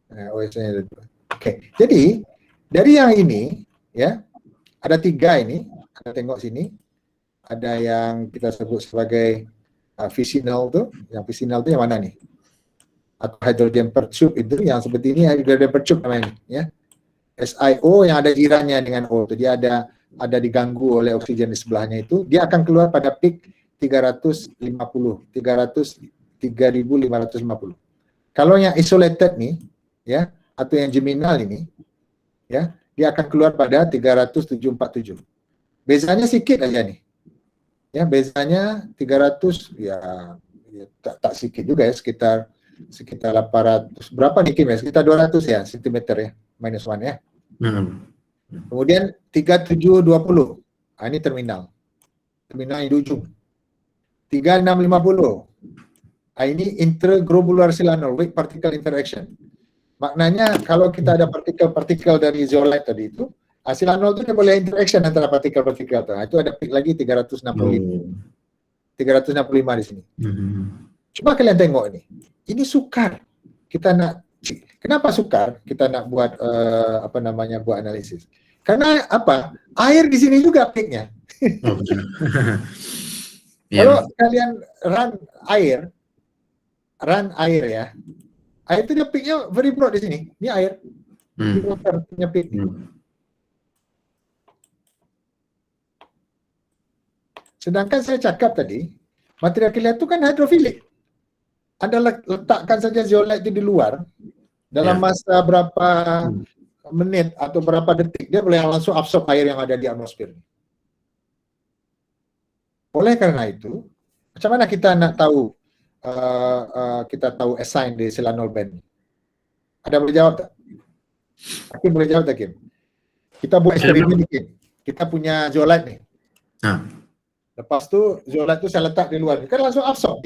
Nah, OH-nya ada 2. Oke, jadi dari yang ini, ya, ada 3 ini. Kita tengok sini. Ada yang kita sebut sebagai vicinal tuh. Yang vicinal itu yang mana nih? Atau hydrogen pertube itu, yang seperti ini hydrogen pertube namanya, ya. SIO yang ada jirannya dengan O, itu dia ada diganggu oleh oksigen di sebelahnya itu, dia akan keluar pada peak 3.550. Kalau yang isolated nih, ya, atau yang geminal ini, ya, dia akan keluar pada 30747. Bezanya sedikit aja nih. Ya, bezanya 300 ya tak sedikit juga ya, sekitar 800. Berapa nih Kim ya? Sekitar 200 ya, centimeter ya, minus 1 ya. Kemudian 3720. Nah, ini terminal yang di ujung. 3650. Nah, ini interglobular silanol, weak particle interaction. Maknanya kalau kita ada partikel-partikel dari zeolite tadi itu, silanol itu dia boleh interaction antara partikel-partikel. Nah, itu ada peak lagi 365. 365 di sini. Coba kalian tengok ini. Ini sukar. Kenapa sukar kita nak buat buat analisis? Karena apa? Air di sini juga peaknya. Kalau kalian run air ya, air itu dia peaknya very broad di sini. Ini air, di water punya peak. Sedangkan saya cakap tadi, material kilat itu kan hidrofilik. Anda letakkan saja zeolite itu di luar, dalam masa berapa menit atau berapa detik, dia boleh langsung absorb air yang ada di atmosfer. Oleh karena itu, macam mana kita nak tahu assign di silanol band? Ada boleh jawab tak? Hakim boleh jawab tak, Kim? Kita buat eksperimen nih, Kim. Kita punya zeolite nih. Lepas tu zeolite tu saya letak di luar, kan langsung absorb.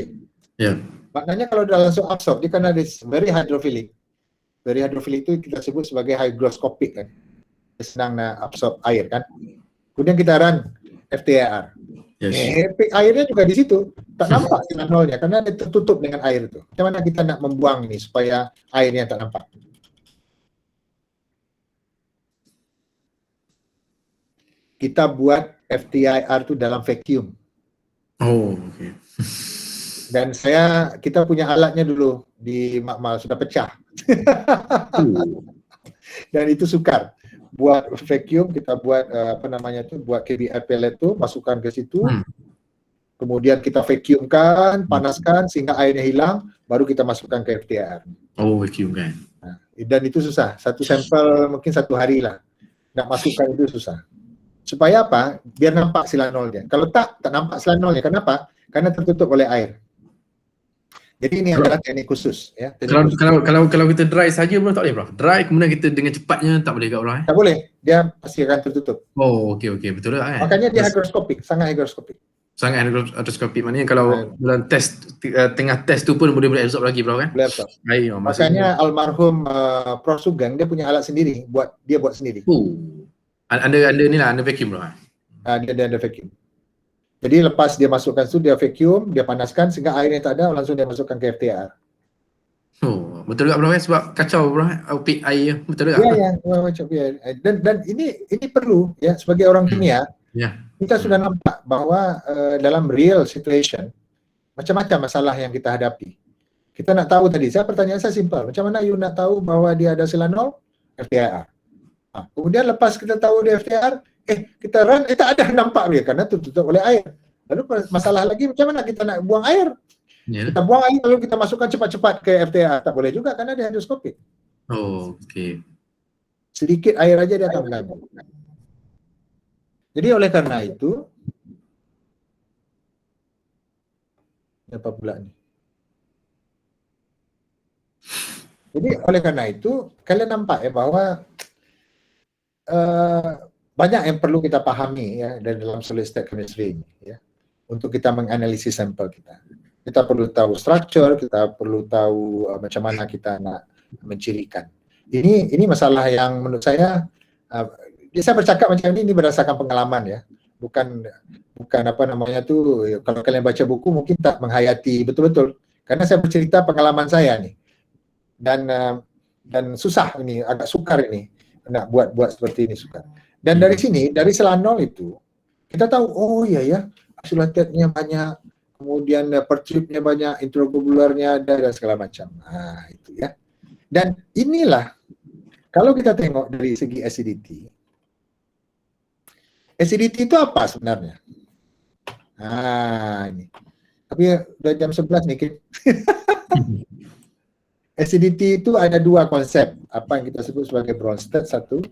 Maknanya kalau dia langsung absorb, dia kan ada very hydrophilic. Very hydrophilic itu kita sebut sebagai hygroscopic kan. Dia senang nak absorb air kan. Kemudian kita run FTIR. Peak airnya juga di situ. Tak nampak silanolnya karena dia tertutup dengan air itu. Macam mana kita nak membuang ini supaya airnya tak nampak? Kita buat FTIR itu dalam vacuum. Dan kita punya alatnya dulu di Makmal sudah pecah. Dan itu sukar. Buat vacuum kita buat buat KBR pellet tuh masukkan ke situ. Kemudian kita vacuumkan, panaskan sehingga airnya hilang, baru kita masukkan ke FTIR. Vacuum kan. Dan itu susah. Satu sampel mungkin 1 hari lah. Nak masukkan itu susah. Supaya apa? Biar nampak silanolnya. Kalau tak nampak silanolnya. Kenapa? Karena tertutup oleh air. Jadi ini adalah teknik khusus, ya. Teknik khusus. Kalau kita dry saja bro, tak boleh bro. Dry kemudian kita dengan cepatnya tak boleh kat bro. Tak boleh, dia pasti akan tertutup. Oh, okey, betul lah. Makanya dia hygroskopik, sangat hygroskopik. Sangat hygroscopik, maknanya kalau dalam test tengah test tu pun boleh absorb lagi bro kan? Boleh absorb. Baik, Makanya almarhum Prof Sugeng dia punya alat sendiri, buat sendiri. Anda ni lah, anda vacuum bro. Dia ada vacuum. Jadi lepas dia masukkan tu, dia vacuum, dia panaskan sehingga airnya tak ada, langsung dia masukkan ke FTR. Oh, betul juga bro kan, sebab kacau bro, output air, betul juga. Ya, macam ya. Dan ini perlu ya, sebagai orang kimia. Ya. Kita sudah nampak bahwa dalam real situation macam-macam masalah yang kita hadapi. Kita nak tahu tadi, pertanyaan saya simple. Macam mana you nak tahu bahwa dia ada silanol? FTIR. Kemudian lepas kita tahu dia FTIR, kita run, tak ada nampak dia karena tertutup oleh air. Lalu masalah lagi macam mana kita nak buang air? Ya. Kita buang air lalu kita masukkan cepat-cepat ke FTIR. Tak boleh juga karena dia hygroscopik. Oh, okey. Sedikit air aja dia akan mengganggu. Jadi oleh karena itu, apa pula ni? Jadi oleh karena itu, kalian nampak ya bahwa banyak yang perlu kita pahami ya dari dalam solid state chemistry ini ya, untuk kita menganalisis sampel kita. Kita perlu tahu structure, kita perlu tahu macam mana kita nak mencirikan. Ini masalah yang menurut saya bercakap macam ini berdasarkan pengalaman ya. Bukan apa namanya tu, kalau kalian baca buku mungkin tak menghayati betul-betul. Karena saya bercerita pengalaman saya nih. Dan susah ini, agak sukar ini nak buat seperti ini sukar. Dan dari sini, dari selanol itu kita tahu oh ya isolatetnya banyak, kemudian pertripnya banyak, intraglobularnya ada dan segala macam. Itu ya. Dan inilah kalau kita tengok dari segi acidity. Acidity itu apa sebenarnya? Ini. Tapi udah jam 11 nih, Kim. Acidity itu ada dua konsep. Apa yang kita sebut sebagai Bronsted satu.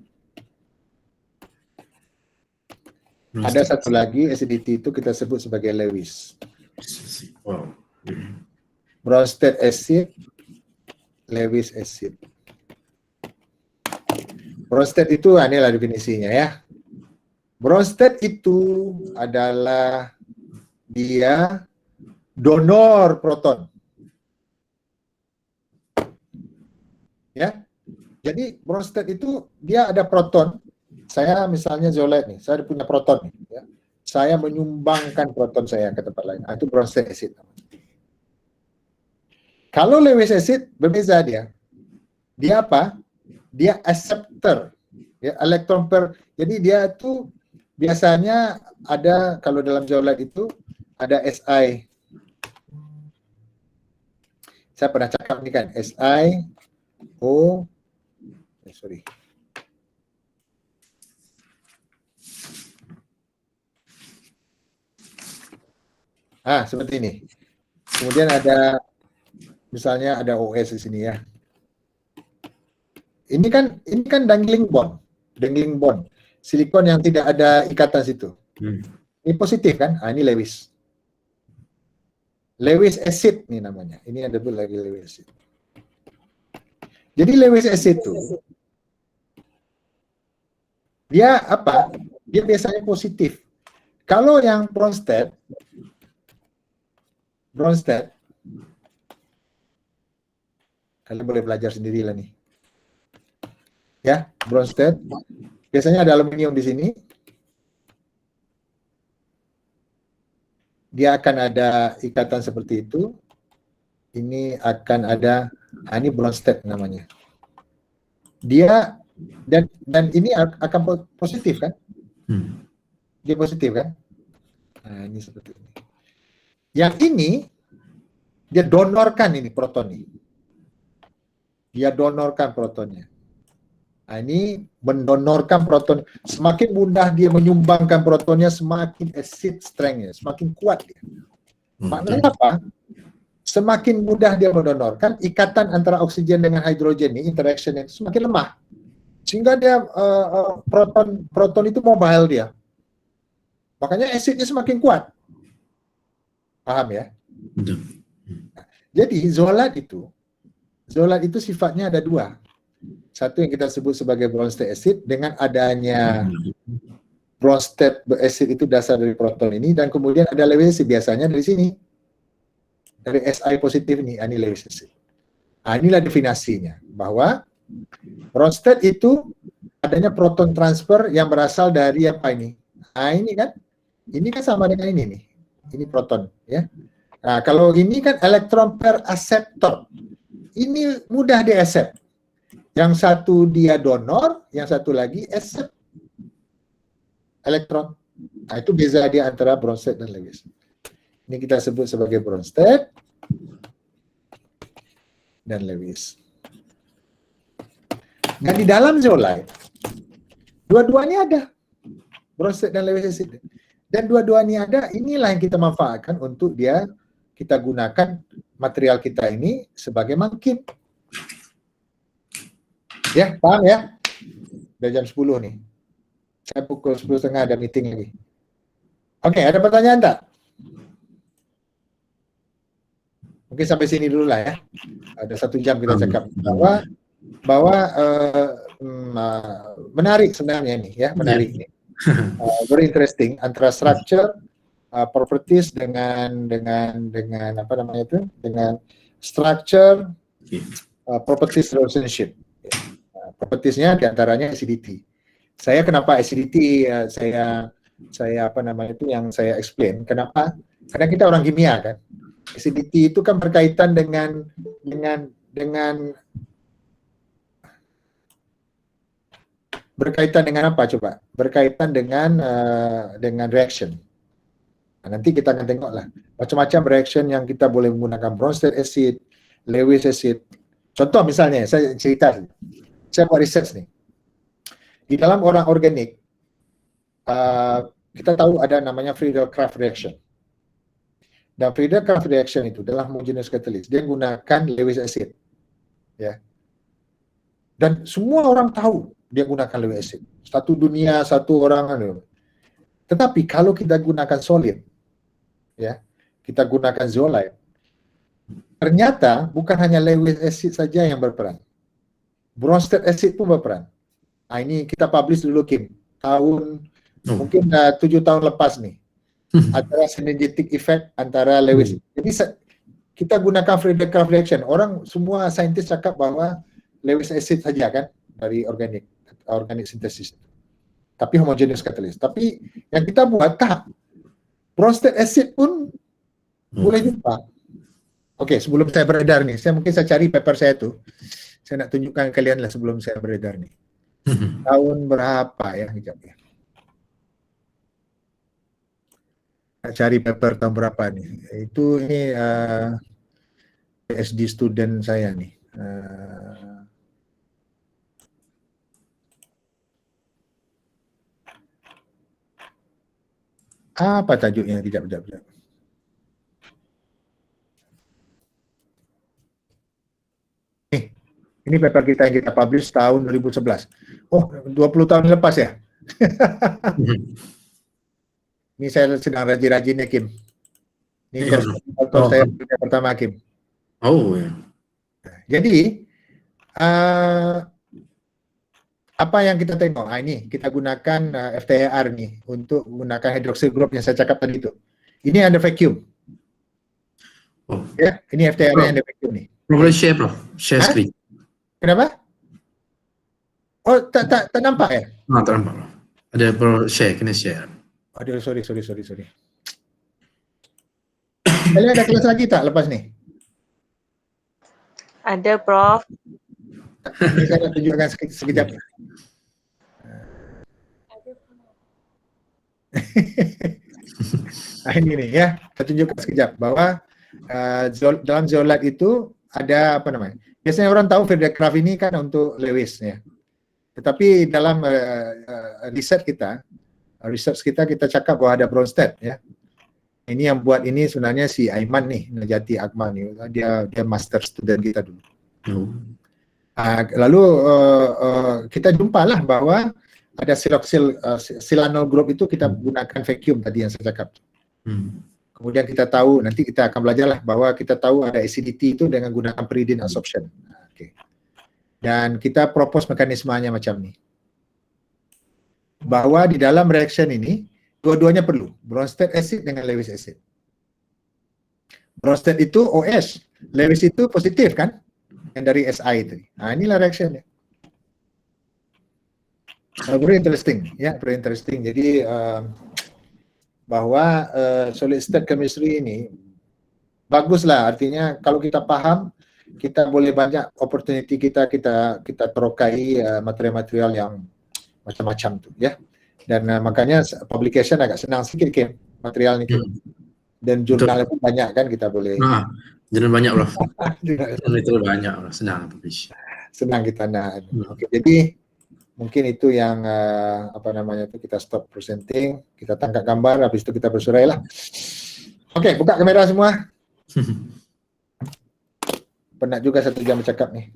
Ada satu lagi acidity itu kita sebut sebagai Lewis. Wow. Bronsted acid, Lewis acid. Bronsted itu inilah definisinya ya. Bronsted itu adalah dia donor proton. Ya. Jadi Bronsted itu dia ada proton. Saya misalnya zeolite nih, saya punya proton nih ya. Saya menyumbangkan proton saya ke tempat lain. Itu Bronsted acid. Kalau Lewis acid berbeza dia. Dia apa? Dia acceptor. Ya, electron pair. Jadi dia itu biasanya ada, kalau dalam zeolite itu ada Si. Saya pernah cakap ni kan, SiO. Sorry. Seperti ini. Kemudian ada, misalnya ada OS di sini ya. Ini kan dangling bond. Silikon yang tidak ada ikatan situ. Ini positif kan? Ini Lewis. Lewis acid nih namanya. Ini ada lagi Lewis acid. Jadi Lewis acid itu dia apa? Dia biasanya positif. Kalau yang Bronsted kalian boleh belajar sendiri lah nih. Ya, Bronsted biasanya ada aluminium di sini. Dia akan ada ikatan seperti itu. Ini akan ada, ini Bronsted namanya. Dia dan ini akan positif kan? Dia positif kan? Ini seperti ini. Yang ini dia donorkan ini proton ini. Dia donorkan protonnya. Ini mendonorkan proton. Semakin mudah dia menyumbangkan protonnya, semakin acid strength-nya, semakin kuat dia. Maknanya apa? Semakin mudah dia mendonorkan, ikatan antara oksigen dengan hidrogen ini, interaction itu semakin lemah. Sehingga dia proton itu mobile dia. Makanya asidnya semakin kuat. Paham ya? Betul. Jadi zolat itu sifatnya ada dua. Satu yang kita sebut sebagai Bronsted acid, dengan adanya Bronsted acid itu dasar dari proton ini, dan kemudian ada Lewis acid biasanya dari sini. Dari Si positif ini Lewis acid. Inilah definisinya, bahwa Bronsted itu adanya proton transfer yang berasal dari apa ini? Ini kan sama dengan ini nih. Ini proton, ya. Nah, kalau ini kan elektron per acceptor. Ini mudah di accept. Yang satu dia donor, yang satu lagi accept elektron. Nah, itu beza dia antara Bronsted dan Lewis. Ini kita sebut sebagai Bronsted dan Lewis. Nah, di dalam zeolite, dua-duanya ada. Bronsted dan Lewis acid. Dan dua-duanya ada, inilah yang kita manfaatkan untuk kita gunakan material kita ini sebagai mangkit. Ya, paham ya? Udah jam 10 nih. Saya pukul 10.30 ada meeting lagi. Oke, ada pertanyaan tak? Mungkin sampai sini dulu lah ya. Ada 1 jam kita cakap. Bahwa menarik sebenarnya ini ya, menarik ini. Very interesting antara structure, properties dengan apa namanya itu, dengan structure, properties relationship. Propertiesnya diantaranya acidity. Saya kenapa acidity saya apa namanya itu yang saya explain. Kenapa? Karena kita orang kimia kan. Acidity itu kan berkaitan dengan berkaitan dengan apa coba? Berkaitan dengan reaction. Nah, nanti kita akan tengoklah macam-macam reaction yang kita boleh menggunakan Bronsted acid, Lewis acid. Contoh misalnya, saya cerita, saya buat research nih. Di dalam orang organik, kita tahu ada namanya Friedel-Crafts reaction. Dan Friedel-Crafts reaction itu dalam homogeneous catalyst, dia gunakan Lewis acid. Ya. Dan semua orang tahu dia gunakan Lewis acid. Satu dunia, satu orang. Tetapi kalau kita gunakan solid, ya, kita gunakan zeolite, ternyata bukan hanya Lewis acid saja yang berperan. Bronsted acid pun berperan. Nah, ini kita publish dulu Kim, mungkin 7 tahun lepas nih. Antara synergetic effect antara Lewis. Jadi kita gunakan Friedel-Crafts reaction. Orang semua saintis cakap bahwa Lewis acid saja kan dari organic synthesis. Tapi homogeneous catalyst. Tapi yang kita buat tak. Bronsted acid pun boleh jumpa. Oke, sebelum saya beredar nih, saya cari paper saya tuh. Saya nak tunjukkan kalian lah sebelum saya beredar nih. Tahun berapa ya? Sekejap ya. Nak cari paper tahun berapa nih? Itu ini PhD student saya nih. Apa tajuknya? Tidak. Ini paper kita yang kita publish tahun 2011. Oh, 20 tahun lepas ya? Ini saya sedang rajin-rajinnya, Kim. Ini saya pertama, Kim. Oh, ya. Jadi, apa yang kita tengok? Ini kita gunakan FTIR nih untuk menggunakan hydroxyl group yang saya cakap tadi itu. Ini ada vacuum. Oh. Ya, ini FTIR yang ada vacuum nih. Boleh share, bro. Share screen. Kenapa? Oh, tak nampak ya? Tak nampak, bro. Ada bro share, kena share. Aduh, sorry. Kalian ada kelas lagi tak lepas nih? Ada, Prof. Ini saya nak tunjukkan sekejap. Nah, ini nih ya, saya tunjukkan sekejap bahwa dalam zeolite itu ada apa namanya? Biasanya orang tahu Friedel-Crafts ini kan untuk Lewis ya. Tetapi dalam research kita cakap bahwa ada Bronsted ya. Ini yang buat ini sebenarnya si Aiman nih, Najati Akmal nih. Dia master student kita dulu. Lalu kita jumpalah bahwa ada silanol group itu kita gunakan vacuum tadi yang saya cakap. Kemudian kita tahu, nanti kita akan belajarlah bahwa kita tahu ada acidity itu dengan gunakan pyridine absorption. Okay. Dan kita propose mekanismenya macam ni. Bahwa di dalam reaction ini, dua-duanya perlu. Bronsted acid dengan Lewis acid. Bronsted itu OS, Lewis itu positif kan? Yang dari SI tadi. Inilah reactionnya. Very interesting. Ya, very interesting. Jadi, bahwa solid state chemistry ini baguslah, artinya kalau kita paham, kita boleh banyak opportunity kita terokai material-material yang macam-macam tu ya. Dan makanya publication agak senang sikit Kim, material ni Kim. Dan jurnal pun banyak kan, kita boleh jurnal banyak bro. Jurnal banyak bro, senang publish. Senang kita nak. Okey, jadi mungkin itu yang kita stop presenting, kita tangkap gambar, habis itu kita bersurai lah. Okey, buka kamera semua. Penat juga 1 jam bercakap ni.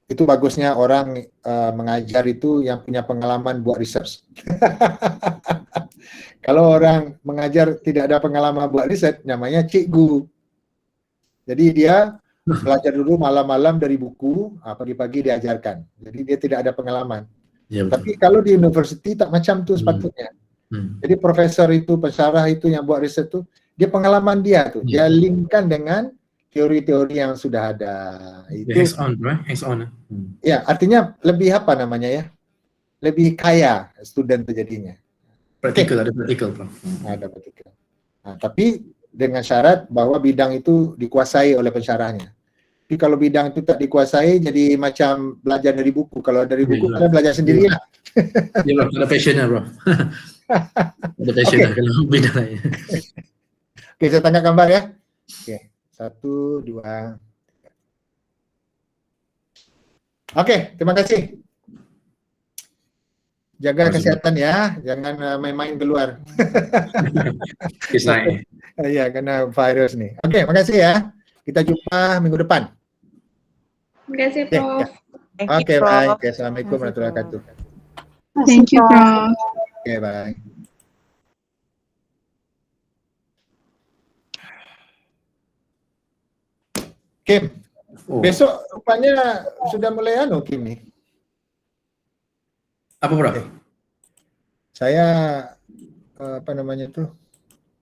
Itu bagusnya orang mengajar itu yang punya pengalaman buat research. Kalau orang mengajar tidak ada pengalaman buat research, namanya cikgu. Jadi dia belajar dulu malam-malam dari buku, pagi-pagi diajarkan. Jadi dia tidak ada pengalaman. Ya, tapi kalau di universiti tak macam tu sepatutnya. Jadi profesor itu, pensyarah itu yang buat riset tu, dia pengalaman dia tu, dia linkkan dengan teori-teori yang sudah ada. Itu hands on, right? Hands on. Ya, artinya lebih lebih kaya student tu jadinya. Practical, ada practical bro. Ada practical. Tapi dengan syarat bahwa bidang itu dikuasai oleh pensyarahnya. Tapi kalau bidang itu tak dikuasai, jadi macam belajar dari buku. Kalau dari buku, kita belajar sendirilah. Ya bro, ada passion bro. Ada passion kalau bidang lain. Okey, saya tangkap gambar ya. Okey, 1, 2. Okey, terima kasih. Jaga kesihatan ya, jangan main-main keluar. Kisah. Ya, karena virus nih. Okey, makasih ya. Kita jumpa minggu depan. Terima kasih, Prof. Okey, baik. Assalamualaikum warahmatullahi wabarakatuh. Thank you, Prof. Okey, bye. Kim, besok rupanya sudah mulai Kim ni. Apa bro? Saya apa namanya tu?